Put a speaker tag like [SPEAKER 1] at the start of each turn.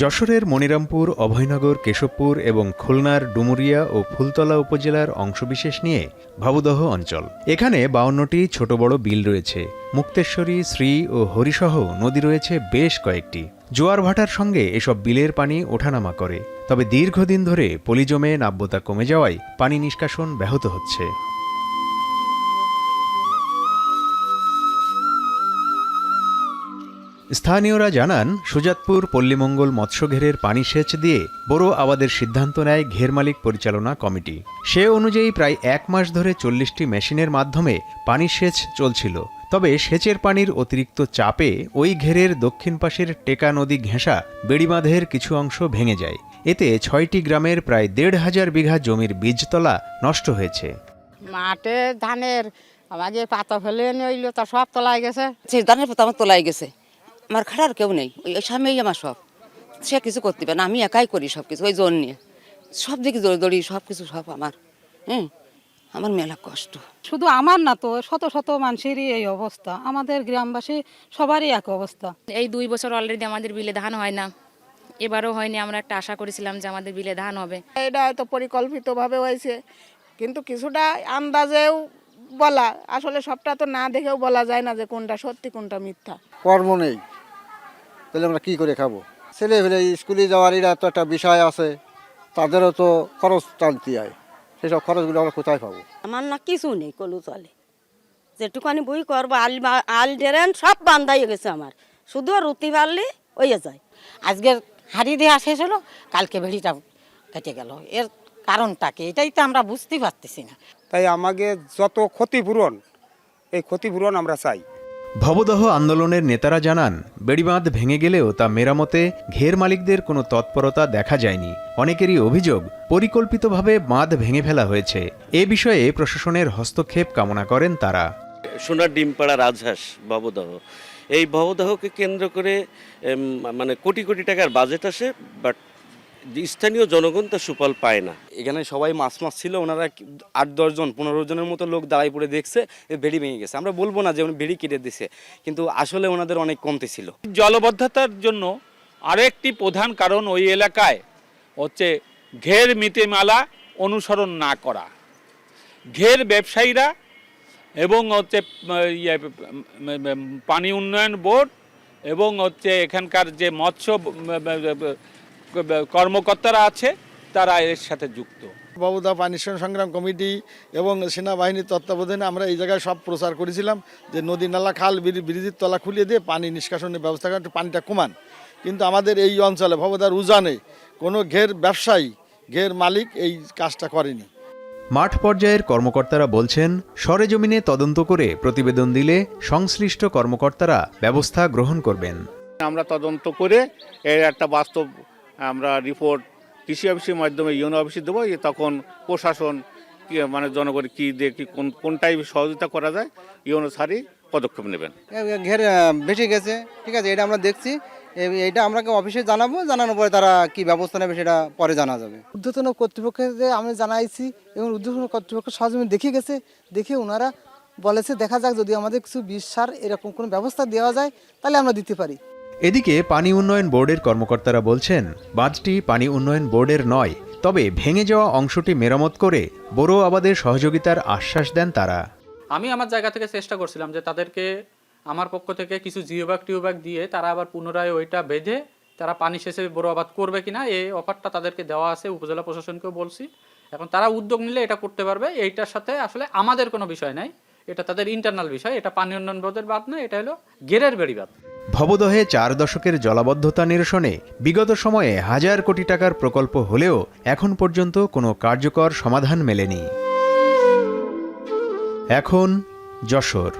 [SPEAKER 1] যশোরের মনিরামপুর, অভয়নগর, কেশবপুর এবং খুলনার ডুমুরিয়া ও ফুলতলা উপজেলার অংশবিশেষ নিয়ে ভবদহ অঞ্চল। এখানে 52টি ছোট বড় বিল রয়েছে। মুক্তেশ্বরী, শ্রী ও হরিসহ নদী রয়েছে বেশ কয়েকটি। জোয়ার ভাটার সঙ্গে এসব বিলের পানি ওঠানামা করে। তবে দীর্ঘদিন ধরে পলি জমে নাব্যতা কমে যাওয়ায় পানি নিষ্কাশন ব্যাহত হচ্ছে। স্থানীয়রা জানান, সুজাতপুর পল্লীমঙ্গল মৎস্যঘেরের পানি সেচ দিয়ে বোরো আবাদের সিদ্ধান্ত নেয় ঘের মালিক পরিচালনা কমিটি। সে অনুযায়ী প্রায় 1 মাস ধরে 40টি মেশিনের মাধ্যমে পানি সেচ চলছিল। তবে সেচের পানির অতিরিক্ত চাপে ওই ঘেরের দক্ষিণ পাশের টেকা নদী ঘেঁষা বেড়িবাঁধের কিছু অংশ ভেঙে যায়। এতে 6টি গ্রামের প্রায় 1,500 বিঘা জমির বীজতলা নষ্ট হয়েছে।
[SPEAKER 2] মাঠে ধানের আগে পাতা ফেলে নিল, তা সব তলায় গেছে।
[SPEAKER 3] সেই ধানের পাতা আমার তলায় গেছে। আমার খাটার কেউ নেই, ওই স্বামীই আমার সব। সে কিছু করতে পারে না, আমি একাই করি সব কিছু। ওই জোর নিয়ে সব দিকে দৌড়ি, সব কিছু সব আমার। আমার মেলা কষ্ট।
[SPEAKER 4] শুধু আমার না তো, শত শত মানুষেরই এই অবস্থা। আমাদের গ্রামবাসী সবারই এক অবস্থা।
[SPEAKER 5] এই 2 বছর অলরেডি আমাদের বিলে ধান হয় না, এবারও হয়নি। আমরা একটা আশা করেছিলাম যে আমাদের বিলে ধান হবে।
[SPEAKER 2] এটা হয়তো পরিকল্পিতভাবে হয়েছে, কিন্তু কিছুটা আন্দাজেও বলা, আসলে সবটা তো না দেখেও বলা যায় না যে কোনটা সত্যি কোনটা মিথ্যা।
[SPEAKER 6] কর্ম নেই, তাহলে আমরা কি করে খাবো? ছেলে ফেলে স্কুলে যাওয়ার এরা তো একটা বিষয় আছে, তাদেরও তো খরচ টানতে হয়। সেসব খরচগুলো আমরা কোথায় পাবো?
[SPEAKER 3] আমার না কিছু নেই, কলু চলে। যেটুকানি বই করবো, আল ডেরেন সব বান্ধাই গেছে আমার। শুধু রুটি পারলে ওইয়ে যায়।
[SPEAKER 4] আজকের হাড়ি দেওয়া শেষ হলো, কালকে ভেড়িটা কেটে গেল। এর কারণটাকে এটাই তো আমরা বুঝতে পারতেছি না।
[SPEAKER 7] তাই আমাকে যত ক্ষতিপূরণ, এই ক্ষতিপূরণ আমরা চাই।
[SPEAKER 1] ভবদহ আন্দোলনের নেতারা জানান, বেড়িবাঁধ ভেঙে গেলেও তা মেরামতে ঘের মালিকদের কোনো তৎপরতা দেখা যায়নি। অনেকেরই অভিযোগ, পরিকল্পিতভাবে বাঁধ ভেঙে ফেলা হয়েছে। এ বিষয়ে প্রশাসনের হস্তক্ষেপ কামনা করেন তারা।
[SPEAKER 8] সোনার ডিমপাড়া রাজহাঁস ভবদহ, এই ভবদহকে কেন্দ্র করে মানে কোটি কোটি টাকার বাজেট আসে, বাট স্থানীয় জনগণ তার সুফল পায় না।
[SPEAKER 9] এখানে সবাই মাছ ছিল, ওনারা 8-10 জন 15 জনের মতো লোক দাঁড়াই পড়ে দেখছে বেড়ি ভেঙে গেছে। আমরা বলবো না যে উনি বেড়ি কেটে দিছে, কিন্তু আসলে ওনাদের অনেক কমতি ছিল।
[SPEAKER 10] জলবদ্ধতার জন্য আরেকটি প্রধান কারণ ওই এলাকায় হচ্ছে ঘের নীতিমালা অনুসরণ না করা। ঘের ব্যবসায়ীরা এবং হচ্ছে পানি উন্নয়ন বোর্ড এবং হচ্ছে এখানকার যে মৎস্য কর্মকর্তারা আছে, তারা এর সাথে যুক্ত।
[SPEAKER 6] ভবদহ পানি সংগ্রাম কমিটি এবং সেনাবাহিনীর তত্ত্বাবধানে আমরা এই জায়গায় সব প্রচার করেছিলাম যে নদী নালা, খাল, ব্রিজের তলা খুলিয়ে দিয়ে পানি নিষ্কাশনের ব্যবস্থা করে পানিটা কমান। কিন্তু আমাদের এই অঞ্চলে ভবদহর উজানে কোনো ঘের ব্যবসায়ী, ঘের মালিক এই কাজটা করেনি।
[SPEAKER 1] মাঠ পর্যায়ের কর্মকর্তারা বলছেন, সরেজমিনে তদন্ত করে প্রতিবেদন দিলে সংশ্লিষ্ট কর্মকর্তারা ব্যবস্থা গ্রহণ করবেন।
[SPEAKER 10] আমরা তদন্ত করে এর একটা বাস্তব আমরা রিপোর্ট কৃষি অফিসের মাধ্যমে ইউনো অফিসে দেবো। তখন প্রশাসন মানে জনগণের কী দিয়ে কি কোনটাই সহযোগিতা করা যায়, ইউনো সারি পদক্ষেপ নেবেন।
[SPEAKER 6] ঘের বেশি গেছে, ঠিক আছে, এটা আমরা দেখছি। এটা আমরা অফিসে জানাবো, জানানোর পরে তারা কি ব্যবস্থা নেবে সেটা পরে জানা যাবে।
[SPEAKER 11] ঊর্ধ্বতন কর্তৃপক্ষকে আমি জানাইছি এবং ঊর্ধ্বতন কর্তৃপক্ষ সহজে দেখে গেছে। দেখে ওনারা বলেছে দেখা যাক যদি আমাদের কিছু বিষ সার এরকম কোনো ব্যবস্থা দেওয়া যায় তাহলে আমরা দিতে পারি।
[SPEAKER 1] এদিকে পানি উন্নয়ন বোর্ডের কর্মকর্তারা বলছেন, বাঁধটি পানি উন্নয়ন বোর্ডের নয়, তবে ভেঙে যাওয়া অংশটি মেরামত করে বোরো আবাদের সহযোগিতার আশ্বাস দেন তারা।
[SPEAKER 12] আমি আমার জায়গা থেকে চেষ্টা করছিলাম যে তাদেরকে আমার পক্ষ থেকে কিছু জিওব্যাগ টিউব্যাগ দিয়ে তারা আবার পুনরায় ওইটা বেঁধে তারা পানি সেচে বোরো আবাদ করবে কিনা, এই অফারটা তাদেরকে দেওয়া আছে। উপজেলা প্রশাসনকেও বলছি, এখন তারা উদ্যোগ নিলে এটা করতে পারবে। এইটার সাথে আসলে আমাদের কোনো বিষয় নাই, এটা তাদের ইন্টারনাল বিষয়। এটা পানি উন্নয়ন বোর্ডের বাদ না, এটা হলো ঘেরের বেড়িবাঁধ।
[SPEAKER 1] ভবদহে 4 দশকের জলাবদ্ধতা নিরসনে বিগত সময়ে 1000 কোটি টাকার প্রকল্প হলেও এখন পর্যন্ত কোনো কার্যকর সমাধান মেলেনি। এখন যশোর।